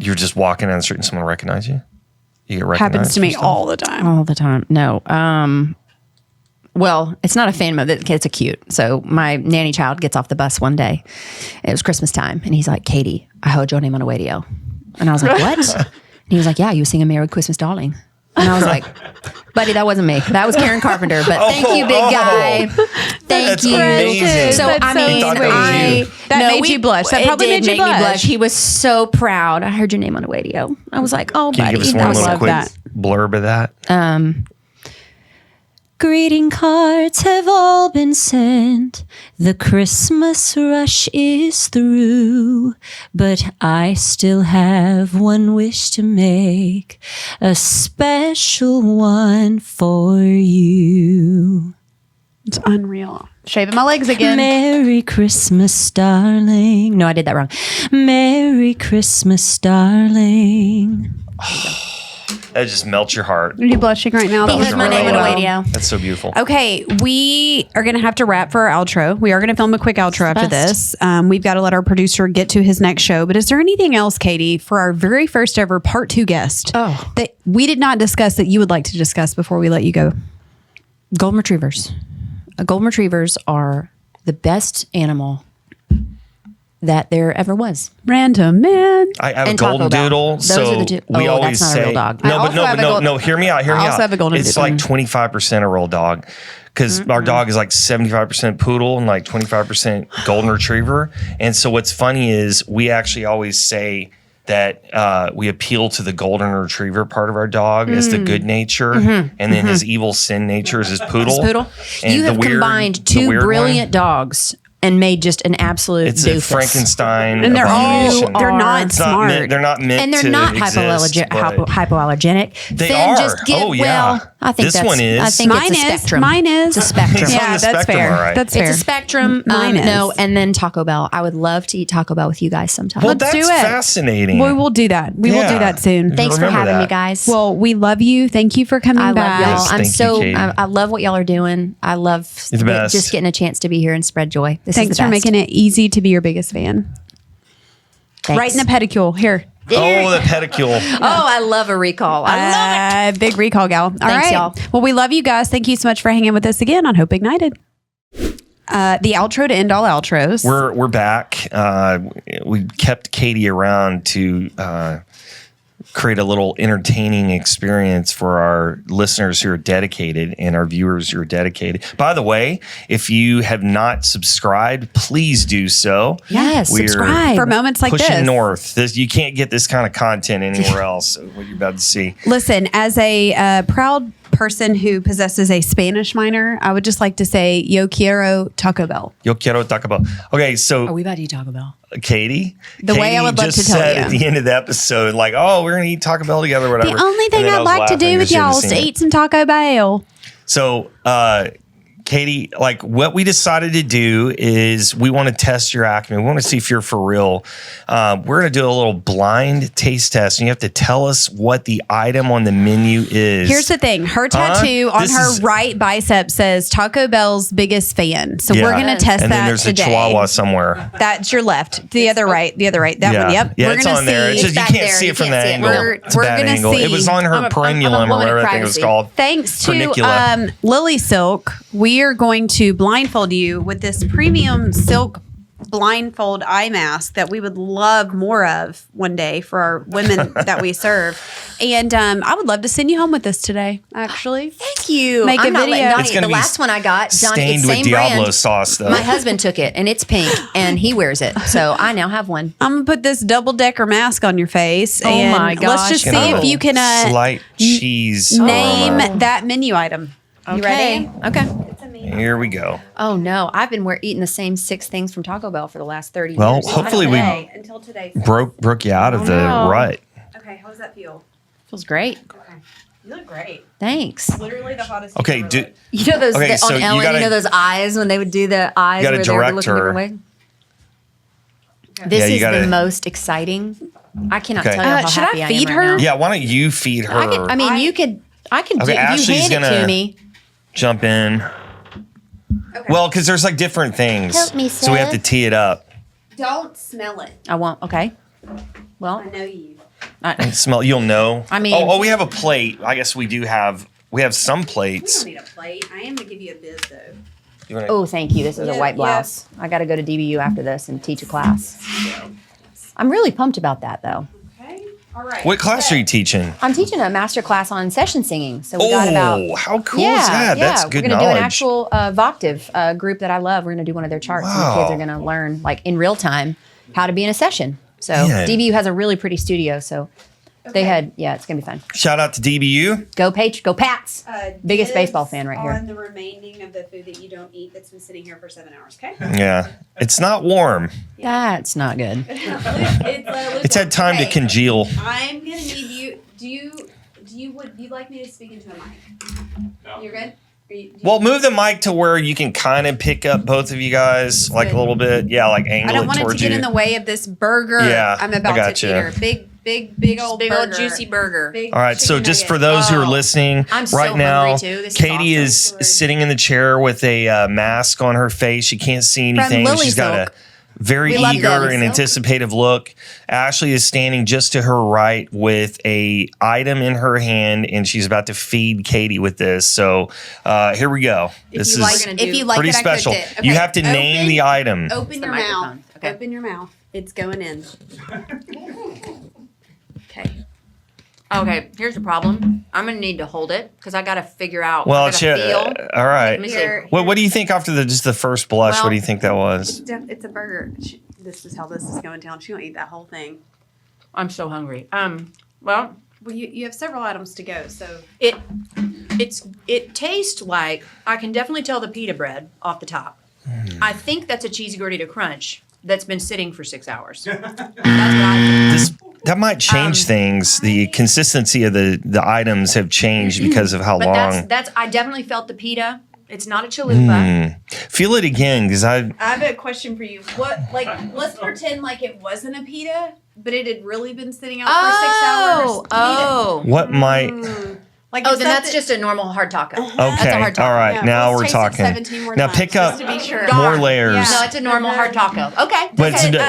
you're just walking down the street and someone recognizes you? You get recognized? Happens to me or stuff? all the time. All the time. No. Well, it's not a fan moment. It's a cute. So my nanny child gets off the bus one day. It was Christmas time. And he's like, Katie, I heard your name on the radio. And I was like, what? And he was like, yeah, you were singing Merry Christmas, Darling. And I was like, buddy, that wasn't me. That was Karen Carpenter. But thank you, big guy. Thank That's you. amazing. So, That's I so mean, sweet. That made you blush. That it probably did made you make me blush. He was so proud. I heard your name on the radio. I was like, oh, Can buddy. you give us I one was little love quick that. blurb of that? Greeting cards have all been sent. The Christmas rush is through. But I still have one wish to make. A special one for you. It's unreal. Shaving my legs again. Merry Christmas, darling. No, I did that wrong. Merry Christmas, darling. That just melts your heart. Are you blushing right now? He was heard my name on the radio. That's so beautiful. Okay, we are going to have to wrap for our outro. We are going to film a quick outro after best. this. We've got to let our producer get to his next show. But is there anything else, Katie, for our very first ever part 2 guest that we did not discuss that you would like to discuss before we let you go? Golden retrievers. Golden retrievers are the best animal that there ever was. Random, man. I have And a golden Taco Bell. doodle, Those so are the two. we Oh, always that's not a say real dog. I no, also have a no. Hear me out. I also have a golden It's doodle. like 25% a real dog, because our dog is like 75% poodle and like 25% golden retriever. And so what's funny is we actually always say that we appeal to the golden retriever part of our dog as the good nature, and then his evil sin nature is his poodle. And You the have combined the two weird brilliant one, dogs and made just an absolute it's doofus. a Frankenstein And they're abomination. they're not It's not smart. meant, they're not meant And they're to not exist, hypoallergenic. They Finn are. just get, Oh, yeah. well, I think This that's, one is. I think Mine it's a is. spectrum. Mine is. It's a spectrum. It's on Yeah, the that's spectrum, fair. all right. That's fair. It's a spectrum. Mine is. No, and then Taco Bell. I would love to eat Taco Bell with you guys sometime. Well, Let's that's do it. fascinating. We will do that. We will do Yeah. that soon. Thanks for Remember having me, that. guys. Well, we love you. Thank you for coming I love back. y'all. Yes, I'm thank you, so Katie. I love what y'all are doing. I love You're the best. just getting a chance to be here and spread joy. This Thanks is the for best. making it easy to be your biggest fan. Thanks. Right in the pedicule. Here. Oh, the pedicule. Oh, I love a recall. I love it. Big recall gal. All Thanks, right. y'all. Well, we love you guys. Thank you so much for hanging with us again on Hope Ignited. The outro to end all outros. We're back. We kept Katie around to create a little entertaining experience for our listeners who are dedicated and our viewers who are dedicated. By the way, if you have not subscribed, please do so. Yes, We're subscribe. for moments like pushing this. north. You can't get this kind of content anywhere else. What you're about to see. Listen, as a proud person who possesses a Spanish minor, I would just like to say, yo quiero Taco Bell. Yo quiero Taco Bell. Okay, so Are we about to eat Taco Bell? Katie. The way I would love just to tell said you. at the end of the episode, like, oh, we're gonna eat Taco Bell together, or whatever. The only And thing then I I'd was like to laughing do with because you hadn't y'all is to seen it. eat some Taco Bell. So, Katie, like what we decided to do is we want to test your acumen. We want to see if you're for real. We're going to do a little blind taste test, and you have to tell us what the item on the menu is. Here's the thing. Her tattoo on This her is- right bicep says Taco Bell's biggest fan. So Yeah. we're going to test and that then there's today. a chihuahua somewhere. That's your left. The other right. The other right. That yeah, one. Yep. yeah, we're it's gonna on there. It's see. just you back can't there. see You it from can't that see it. angle. It's a We're bad gonna angle. see. It was on her I'm a perineum or woman of whatever that thing was privacy. called. Thanks to Pernicula. Lily Silk, we are going to blindfold you with this premium silk blindfold eye mask that we would love more of one day for our women that we serve. And I would love to send you home with this today, actually. Thank you. Make a video. It's gonna The be last one I got, Donnie, stained it's with same Diablo brand. sauce, though. My husband took it, and it's pink, and he wears it. So I now have one. I'm going to put this double-decker mask on your face. Oh and my let's gosh. just see if you can slight cheese name aroma. that menu item. You ready? Okay. Here we go. Oh, no. I've been eating the same 6 things from Taco Bell for the last 30 Well, years. hopefully we Until today. broke you out of the no. rut. Okay, how does that feel? Feels great. Okay. You look great. Thanks. Literally the hottest. Okay, you've ever looked. You know those Okay, on so you Ellen, gotta- you know those eyes when they would do the eyes gotta where they were direct looking her. different way? This Yeah, you is gotta- the most exciting. I cannot Okay. tell you how should happy I feed am her? right now. Yeah, why don't you feed her? I can Okay, do, you Ashley's hand it gonna- to me. Jump in. Okay. Well, because there's like different things. Help me, so we have to sis. tee it up. Don't smell it. I won't. Okay. Well, I know you. And smell. You'll know. I mean- oh, we have a plate. I guess we do have. We have some We plates. don't need a plate. I am gonna give you a biz though. You wanna- oh, thank you. This is a Yeah, white blouse. I got to go to DBU after this and teach a class. I'm really pumped about that, though. Okay. All right. What class are you teaching? I'm teaching a master class on session singing. So we got about. Oh, how cool Yeah, is that? yeah. That's good We're gonna knowledge. do an actual Voctave group that I love. We're gonna do one of their charts, and the kids Wow. are gonna learn like in real time how to be in a session. So Man. DBU has a really pretty studio. So they had, it's gonna be fun. Shout out to DBU. Go go Pats! Biggest baseball fan right here. On the remaining of the food that you don't eat that's been sitting here for 7 hours. Okay. Yeah, it's not warm. That's not good. It's had time to congeal. I'm gonna need you. Would you like me to speak into a mic? No. You're good. Well, move the mic to where you can kind of pick up both of you guys, like a little bit. Yeah, like angle I don't it want it to towards get you. in the way of this burger. Yeah, I'm I about to gotcha. feed her. Big old Big burger. old juicy burger. Big All right, so chicken just nugget. for those who are Oh, listening, I'm so right now, hungry, too. This is Katie awesome. is sitting in the chair with a mask on her face. She can't see anything. Lily She's got Silk. a very We love eager Lily and Silk. anticipative look. Ashley is standing just to her right with a item in her hand, and she's about to feed Katie with this. So here we go. This you like is it, if you like pretty it, I cooked special. it. You Okay, have to name the item. Open the your mouth. microphone. Okay. Open your mouth. It's going in. Okay. Okay, here's the problem. I'm gonna need to hold it because I gotta figure out. Well, I gotta feel. all right. Let me see. Here. What do you think after just the first blush? Well- What do you think that was? It's a burger. This is how this is going down. She won't eat that whole thing. I'm so hungry. Well, you have several items to go, so It tastes like, I can definitely tell the pita bread off the top. I think that's a cheesy gordita crunch that's been sitting for 6 hours. That's what I That might change things. The consistency of the items have changed because of how But long. that's I definitely felt the pita. It's not a chalupa. Feel it again, because I have a question for you. Let's pretend like it wasn't a pita, but it had really been sitting out for 6 hours. Oh. what might. Like Oh, it's then that's something- just a normal hard taco. Okay, That's a hard taco. all right. Yeah, now let's we're taste it talking. 17 more Now times, pick just up to be sure. more layers. Yeah. No, it's a normal hard taco. Okay. But Okay, it's is there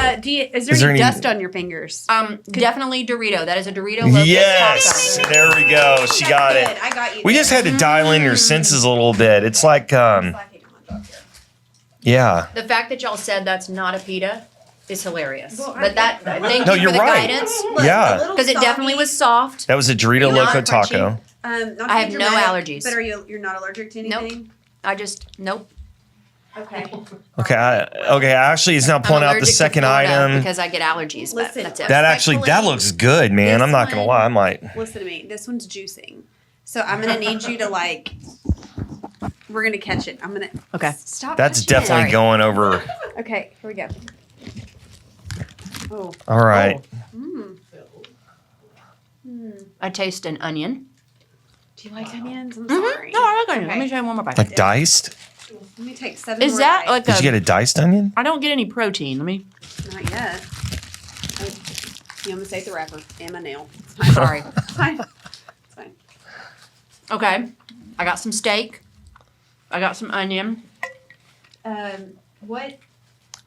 there any any- dust on your fingers? Definitely Dorito. That is a Dorito locust Yes, taco. there we go. She got it. I got you. We just had to dial in your senses a little bit. It's like, yeah. The fact that y'all said that's not a pita is hilarious. Well, but that thank No, you you're for the right. guidance Yeah. because it definitely was soft. That was a Dorito Not Loco crunchy. taco. Not to I be have no dramatic, allergies. But you're not allergic to Nope. anything? Nope. Okay. Okay, Ashley is now pulling I'm out the allergic to second Florida item. because I get allergies. But Listen, that's it. That looks good, man. This I'm not gonna one- lie. I might. Listen to me. This one's juicing. So I'm gonna need you to we're gonna catch it. I'm gonna Okay. stop. That's touching it. definitely going over. Okay, here we go. Oh. All right. I taste an onion. Do you like onions? I'm sorry. No, I like onion. Okay. Let me try one more bite. Like diced? Let me take 7 Is more that bites. like Did you get a diced onion? I don't get any protein. Let me. Not yet. Oh, you almost ate the wrapper and my nail. It's fine. Sorry. It's fine. It's fine. Okay. I got some steak. I got some onion. What?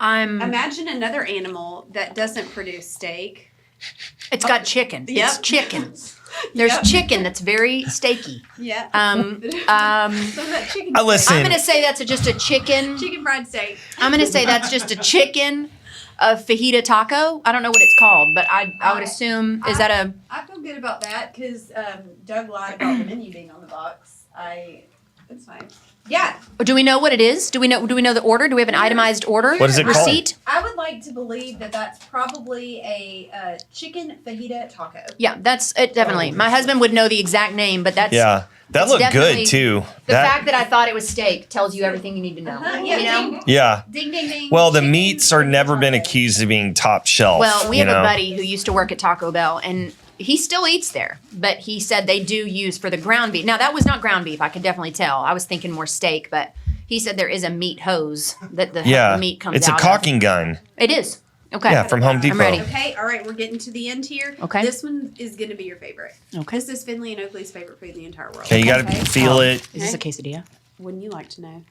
I'm. Imagine another animal that doesn't produce steak. It's got chicken. Yep. It's chicken. There's chicken that's very steaky. Yeah. Um, Some of that chicken. Listen, I'm going to say that's just a chicken. Chicken fried steak. I'm going to say that's just a chicken fajita taco. I don't know what it's called, but I would assume, is that a... I feel good about that because Doug lied about the menu being on the box. It's fine. Yeah. Do we know what it is? Do we know the order? Do we have an itemized order? What is it called? Receipt? I would like to believe that that's probably a chicken fajita taco. Yeah, that's it. Definitely. My husband would know the exact name, but that's yeah, that it's looked definitely- good too. the fact that I thought it was steak tells you everything you need to know. Yeah. You know? yeah. Ding, ding, ding. Well, the Chicken meats are never been taco. accused of being top shelf. Well, we you have a know? buddy who used to work at Taco Bell, and he still eats there, but he said they do use for the ground beef. Now, that was not ground beef. I could definitely tell. I was thinking more steak, but he said there is a meat hose that the Yeah, meat comes it's out a caulking gun. of. It is. Okay. Yeah, from Home Depot. I'm ready. Okay, all right, we're getting to the end here. Okay. This one is going to be your favorite. Okay. This is Finley and Oakley's favorite food in the entire world. Okay, you got to Okay. feel it. Is this a quesadilla? Wouldn't you like to know?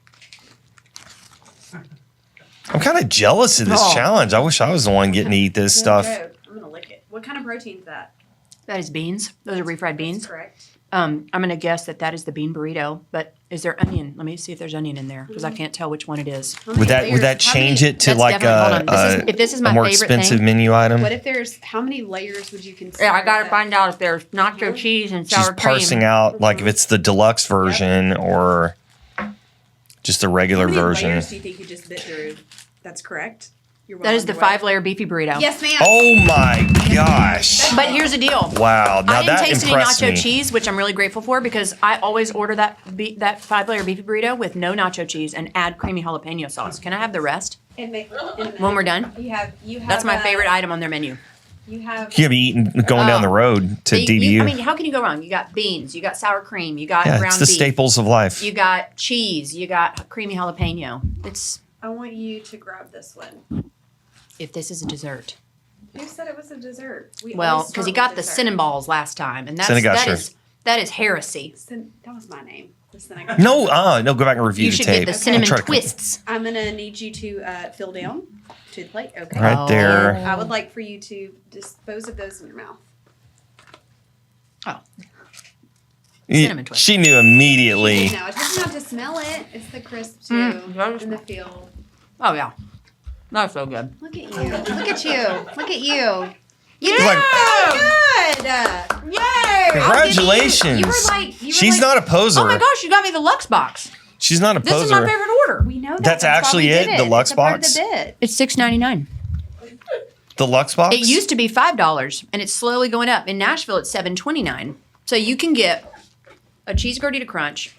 I'm kind of jealous of this Oh. challenge. I wish I was the one getting to eat this stuff. I'm going to lick it. What kind of protein is that? That is beans. Those are refried beans. That's correct. I'm going to guess that is the bean burrito, but is there onion? Let me see if there's onion in there because I can't tell which one it is. Would that change it to That's like definitely- hold on. If this is my a more favorite expensive thing- menu item? What if there's, how many layers would you consider? Yeah, I got to that? find out if there's nacho cheese and She's sour cream. parsing out like if it's the deluxe version or just the regular How many version. layers do you think you just bit through? That's correct. You're well That is on the your way. 5-layer beefy burrito. Yes, ma'am. Oh my gosh! But here's the deal. Wow, now I didn't that taste any impressed nacho me. cheese, which I'm really grateful for because I always order that 5-layer beefy burrito with no nacho cheese and add creamy jalapeno sauce. Can I have the rest And make, when we're done? You have. That's my favorite item on their menu. You have. You have eaten going down the road to DBU. I mean, how can you go wrong? You got beans, you got sour cream, you got yeah, ground it's the beef, staples of life. you got cheese, you got creamy jalapeno. I want you to grab this one. If this is a dessert. Who said it was a dessert? We Well, always because he start got with the dessert. cinnamon balls last time, and that is heresy. That was my name. The cinnamon. No, go back and review You the should tape. get the cinnamon Try to- twists. I'm gonna need you to fill down to the plate. Okay. Right there. I would like for you to dispose of those in your mouth. Oh, cinnamon twist. She knew immediately. No, I told you not to smell it. It's the crisp too, Mm. and the feel. Oh yeah, that's so good. Look at you. Look at you. Look at you. Like, Good. Yay! congratulations. You were like, She's not a poser. Oh my gosh, you got me the Lux box. She's not a This poser. is my favorite order. We know that. That's why actually we it? did The Lux it's a part of box? the bit. It's $6.99. The Lux box? It used to be $5, and it's slowly going up. In Nashville, it's $7.29. So you can get a cheese gordita crunch,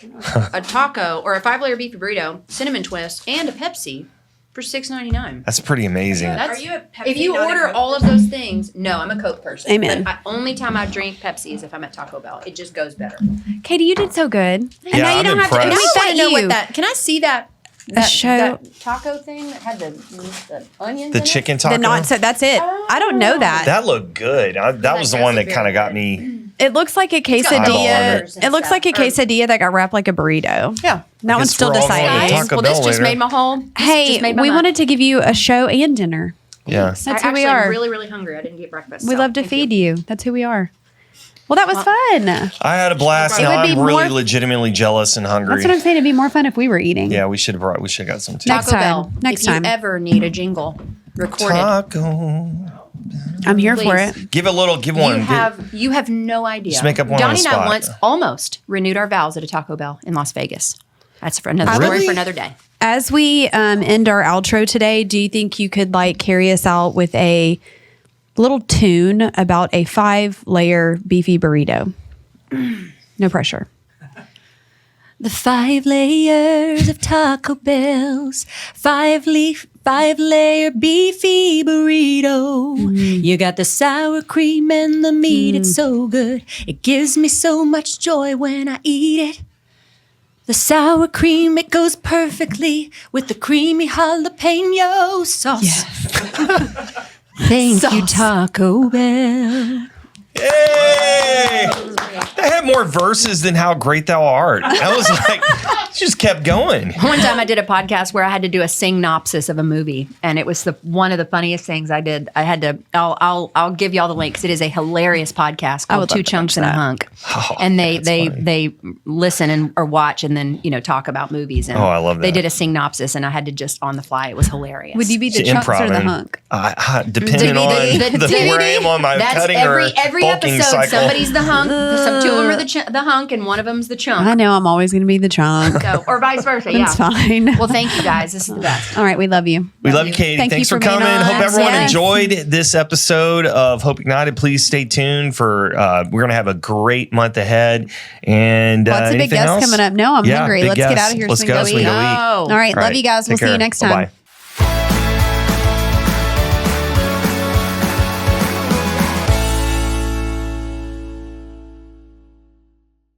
a taco, or a 5-layer beef burrito, cinnamon twist, and a Pepsi for $6.99. That's pretty amazing. That's, Are you a Pepsi, if you not a order Coke all of person? those things, no, I'm a Coke person. Amen. But only time I drink Pepsi is if I'm at Taco Bell. It just goes better. Katie, you did so good. And Yeah, now you I'm don't have to. impressed. And we I fed want to know you. what that. Can I see that? That, show- that taco thing that had the onions. The in chicken It? taco? The not so that's it. I don't know that. That looked good. That was the one that kind of got me. It looks like a got quesadilla. peppers and It looks like a stuff. quesadilla that got wrapped like a burrito. Yeah. That one's guess still we're all going to deciding. Taco Well, this Bell just later. made my whole. this Hey, just made my we month. wanted to give you a show and dinner. Yeah. That's I who we actually are. am really, really hungry. I didn't get breakfast. We so love to thank feed you. That's who we are. Well, that was fun. I had a blast. It Now would be I'm really more- legitimately jealous and hungry. That's what I'm saying. It'd be more fun if we were eating. Yeah, we should have got some too. Next Taco time. Bell. Next if time. you ever need a jingle recorded, Taco. I'm here for Please. it. Give one. you have no idea. Just make up one on Donnie the and I spot. once almost renewed our vows at a Taco Bell in Las Vegas. That's for another Really? story for another day. As we end our outro today, do you think you could carry us out with a little tune about a 5-layer beefy burrito? No pressure. The 5 layers of Taco Bell's 5-layer beefy burrito. You got the sour cream and the meat, it's so good. It gives me so much joy when I eat it. The sour cream, it goes perfectly with the creamy jalapeno sauce. Thank you, Taco Bell. Hey! That had more verses than How Great Thou Art. I was like, just kept going. One time I did a podcast where I had to do a synopsis of a movie, and it was one of the funniest things I did. I had to. I'll give you all the links. It is a hilarious podcast called Two Chunks and a Hunk, and they listen or watch and then talk about movies. And I love that. They did a synopsis, and I had to just on the fly. It was hilarious. Would you be the chunks or the hunk? Depending on where I am on my cutting every or bulking episode. cycle. Somebody's the hunk. Two of them are the hunk, and one of them's the chunk. I know I'm always going to be the chunk. So, or vice versa. It's fine. Well, thank you guys. This is the best. All right, we love you. We love you, Katie. Thank Thanks you for for being coming. on. Hope everyone Yes. enjoyed this episode of Hope Ignited. Please stay tuned for we're going to have a great month ahead. And Lots of big anything guests else? coming up. No, I'm hungry. big Let's get guests. out of here. Let's so we go. can So go we eat. can go eat. All right, love you guys. We'll Take see you care. next time. Bye-bye.